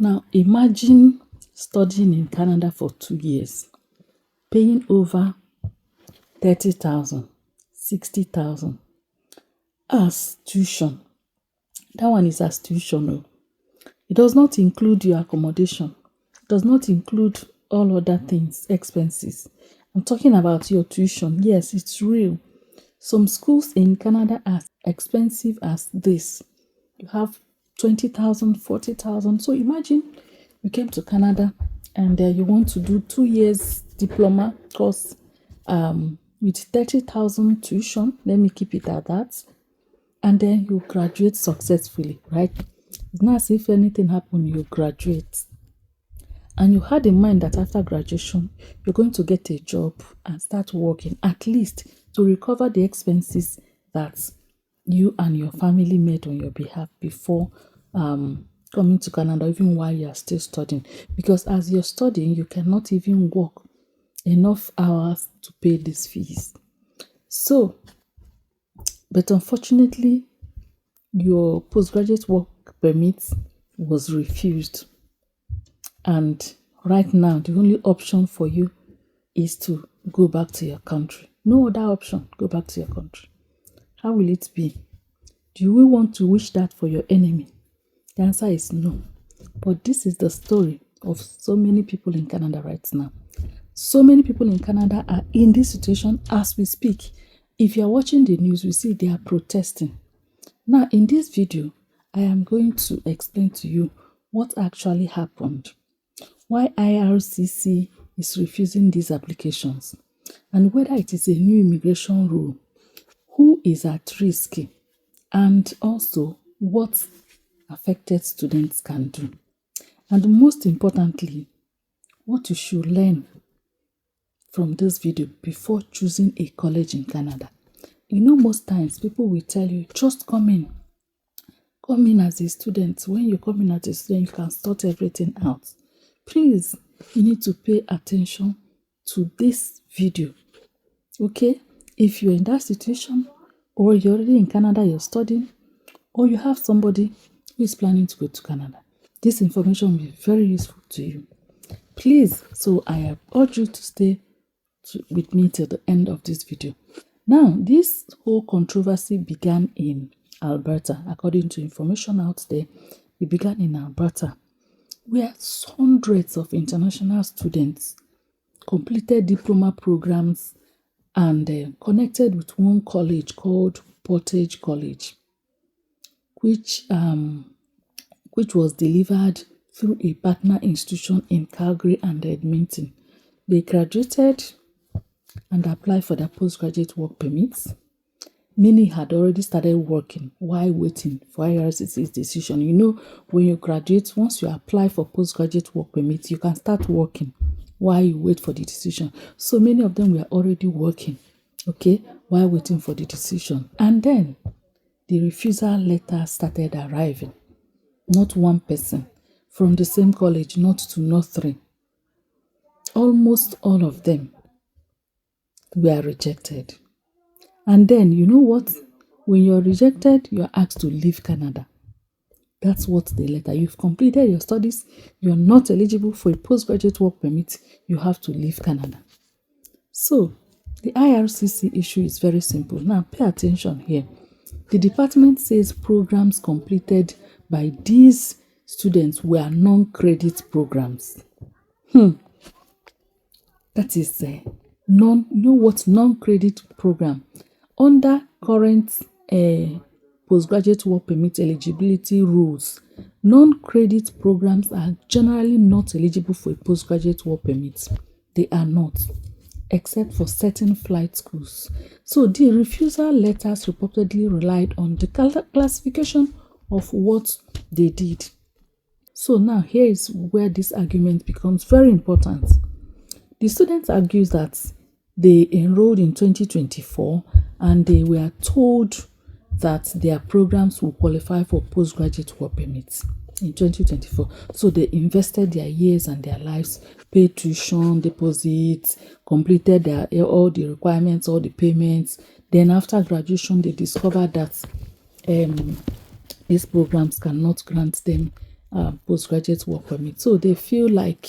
Now, imagine studying in Canada for 2 years, paying over 30,000, 60,000 as tuition. That one is as tuition. Oh. It does not include your accommodation. It does not include all other things, expenses. I'm talking about your tuition. Yes, it's real. Some schools in Canada are expensive as this. You have 20,000, 40,000. So imagine you came to Canada and you want to do 2 years diploma course with 30,000 tuition. Let me keep it at that. And then you graduate successfully, right? It's not as if anything happened, you graduate. And you had in mind that after graduation, you're going to get a job and start working, at least to recover the expenses that you and your family made on your behalf before coming to Canada, even while you are still studying. Because as you're studying, you cannot even work enough hours to pay these fees. So, but unfortunately, your postgraduate work permit was refused. And right now, the only option for you is to go back to your country. No other option, go back to your country. How will it be? Do you want to wish that for your enemy? The answer is no. But this is the story of so many people in Canada right now. So many people in Canada are in this situation as we speak. If you are watching the news, we see they are protesting. Now, in this video, I am going to explain to you what actually happened, why IRCC is refusing these applications, and whether it is a new immigration rule, who is at risk, and also what affected students can do. And most importantly, what you should learn from this video before choosing a college in Canada. You know, most times people will tell you, just come in. Come in as a student. When you come in as a student, you can sort everything out. Please, you need to pay attention to this video. Okay? If you're in that situation, or you're already in Canada, you're studying, or you have somebody who is planning to go to Canada, this information will be very useful to you. Please, so I urge you to stay with me till the end of this video. Now, this whole controversy began in Alberta. According to information out there, it began in Alberta, where hundreds of international students completed diploma programs and connected with one college called Portage College, which was delivered through a partner institution in Calgary and Edmonton. They graduated and applied for their postgraduate work permits. Many had already started working while waiting for IRCC's decision. You know, when you graduate, once you apply for postgraduate work permits, you can start working while you wait for the decision. So many of them were already working, okay, while waiting for the decision. And then the refusal letter started arriving. Not one person from the same college, not two, not three. Almost all of them were rejected. And then, you know what? When you're rejected, you're asked to leave Canada. That's what the letter. You've completed your studies. You're not eligible for a postgraduate work permit. You have to leave Canada. So, the IRCC issue is very simple. Now, pay attention here. The department says programs completed by these students were non-credit programs. That is you know what non-credit program? Under current postgraduate work permit eligibility rules, non-credit programs are generally not eligible for a postgraduate work permit. They are not, except for certain flight schools. So the refusal letters reportedly relied on the classification of what they did. So now here is where this argument becomes very important. The students argue that they enrolled in 2024 and they were told that their programs will qualify for postgraduate work permits in 2024. So they invested their years and their lives, paid tuition, deposits, completed all the requirements, all the payments. Then after graduation, they discovered that these programs cannot grant them postgraduate work permit. So they feel like,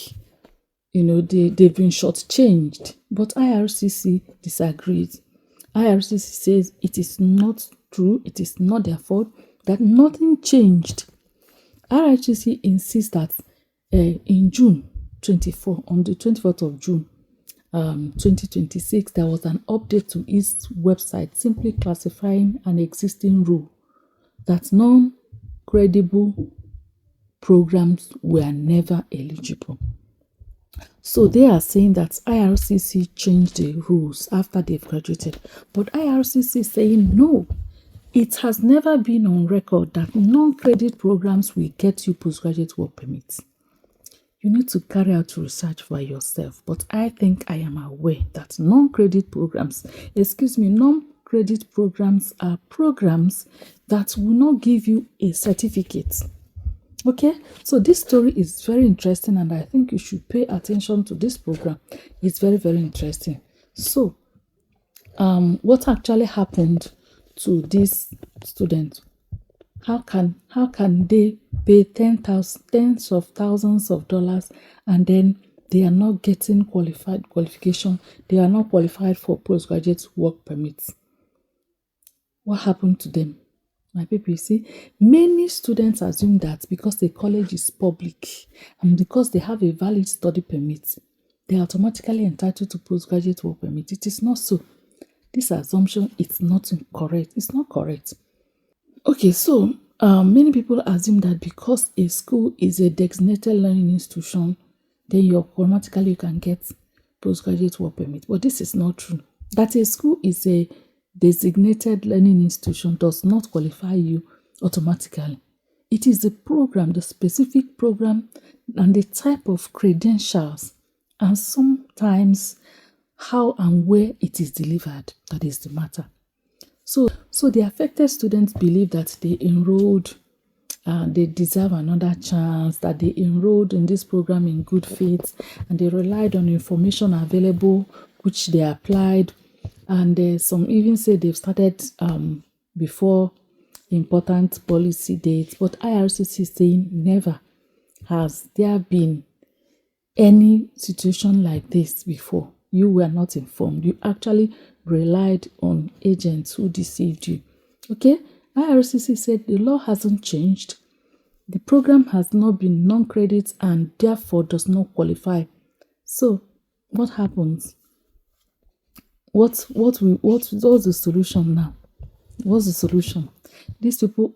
they've been shortchanged. But IRCC disagrees. IRCC says it is not true, it is not their fault, that nothing changed. IRCC insists that in June 24, on the 24th of June 2026, there was an update to its website simply classifying an existing rule that non-credible programs were never eligible. So they are saying that IRCC changed the rules after they've graduated. But IRCC is saying no, it has never been on record that non-credit programs will get you postgraduate work permits. You need to carry out research by yourself. But I think I am aware that non-credit programs are programs that will not give you a certificate. Okay, so this story is very interesting, and I think you should pay attention to this program. It's very, very interesting. So, what actually happened to this student? How can they pay tens of thousands of dollars and then they are not getting qualification? They are not qualified for postgraduate work permits. What happened to them? My people, you see, many students assume that because the college is public and because they have a valid study permit, they are automatically entitled to postgraduate work permit. It is not so. This assumption is not correct. It's not correct. Okay, so many people assume that because a school is a designated learning institution, then you automatically can get postgraduate work permit. But this is not true. That a school is a designated learning institution does not qualify you automatically. It is the program, the specific program, and the type of credentials, and sometimes how and where it is delivered that is the matter. So the affected students believe that they enrolled, they deserve another chance, that they enrolled in this program in good faith, and they relied on information available, which they applied. And some even say they've started before important policy dates. But IRCC is saying never has there been any situation like this before. You were not informed. You actually relied on agents who deceived you. Okay? IRCC said the law hasn't changed. The program has not been non-credit and therefore does not qualify. So, what happens? What's the solution now? What's the solution? These people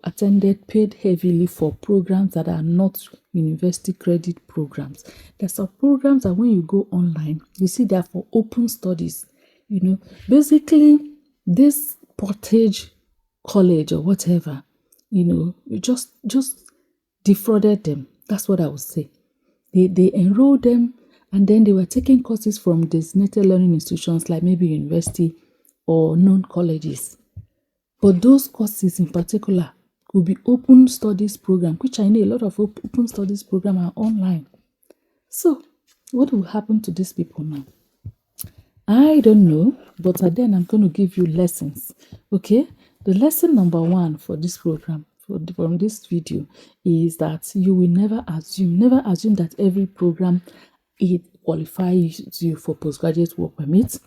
paid heavily for programs that are not university credit programs. There's some programs that when you go online, you see they're for open studies. Basically, this Portage College or whatever, you just defrauded them. That's what I would say. They enrolled them, and then they were taking courses from designated learning institutions like maybe university or non-colleges. But those courses in particular could be open studies program, which I know a lot of open studies program are online. So, what will happen to these people now? I don't know, but then I'm going to give you lessons. Okay? The lesson number 1 for this program, from this video, is that you will never assume that every program it qualifies you for postgraduate work permit.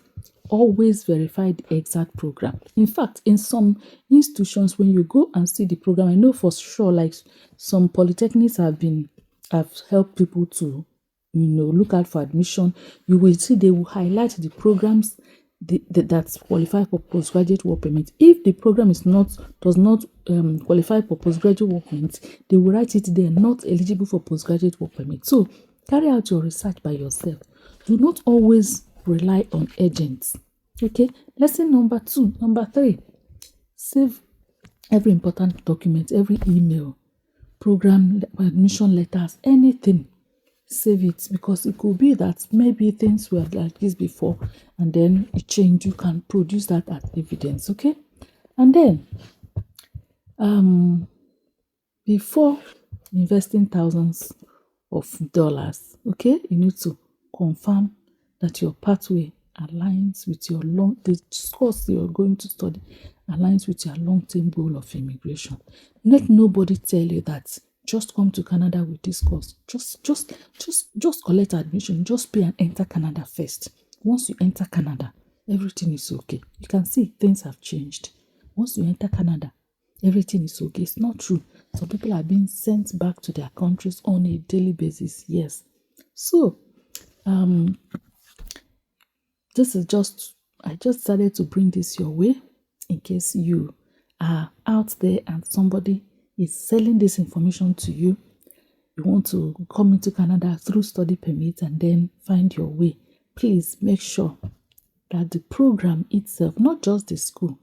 Always verify the exact program. In fact, in some institutions, when you go and see the program, I know for sure, like some polytechnics have helped people to, look out for admission. You will see they will highlight the programs that qualify for postgraduate work permit. If the program does not qualify for postgraduate work permit, they will write it there, not eligible for postgraduate work permit. So carry out your research by yourself. Do not always rely on agents. Okay, lesson number 3, save every important document, every email, program, admission letters, anything. Save it, because it could be that maybe things were like this before and then it changed. You can produce that as evidence. Okay, and then before investing thousands of dollars, okay, you need to confirm that your pathway aligns with the course you're going to study aligns with your long-term goal of immigration. Let nobody tell you that just come to Canada with this course. Just collect admission. Just pay and enter Canada first. Once you enter Canada, everything is okay. You can see things have changed. Once you enter Canada, everything is okay. It's not true. Some people are being sent back to their countries on a daily basis. Yes. So, this is I just decided to bring this your way in case you are out there and somebody is selling this information to you. You want to come into Canada through study permit and then find your way. Please make sure that the program itself, not just the school,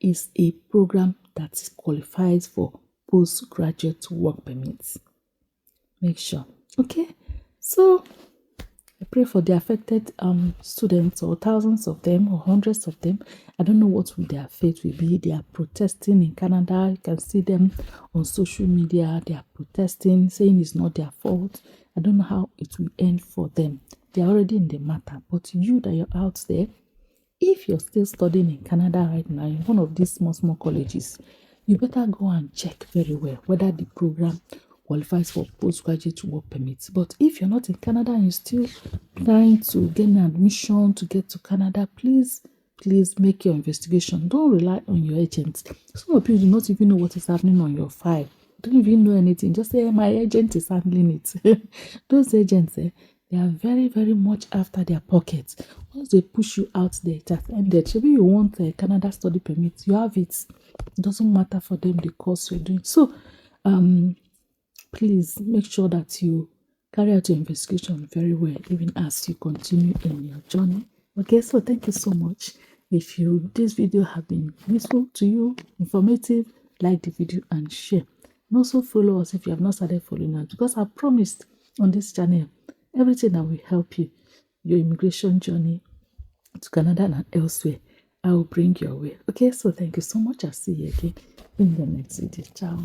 is a program that qualifies for postgraduate work permits. Make sure. Okay? So, I pray for the affected students, or thousands of them, or hundreds of them. I don't know what their fate will be. They are protesting in Canada. You can see them on social media. They are protesting, saying it's not their fault. I don't know how it will end for them. They are already in the matter. But you that you're out there, if you're still studying in Canada right now, in one of these small colleges, you better go and check very well whether the program qualifies for postgraduate work permits. But if you're not in Canada and you're still trying to get an admission to get to Canada, please make your investigation. Don't rely on your agent. Some of you do not even know what is happening on your file. Don't even know anything. Just say, my agent is handling it. Those agents, they are very, very much after their pockets. Once they push you out there, it has ended. Maybe you want a Canada study permit, you have it. It doesn't matter for them the course you're doing. So, please make sure that you carry out your investigation very well, even as you continue in your journey. Okay, so thank you so much. If this video have been useful to you, informative, like the video and share. And also follow us if you have not started following us, because I promised on this channel everything that will help you, your immigration journey to Canada and elsewhere, I will bring your way. Okay, so thank you so much. I'll see you again in the next video. Ciao.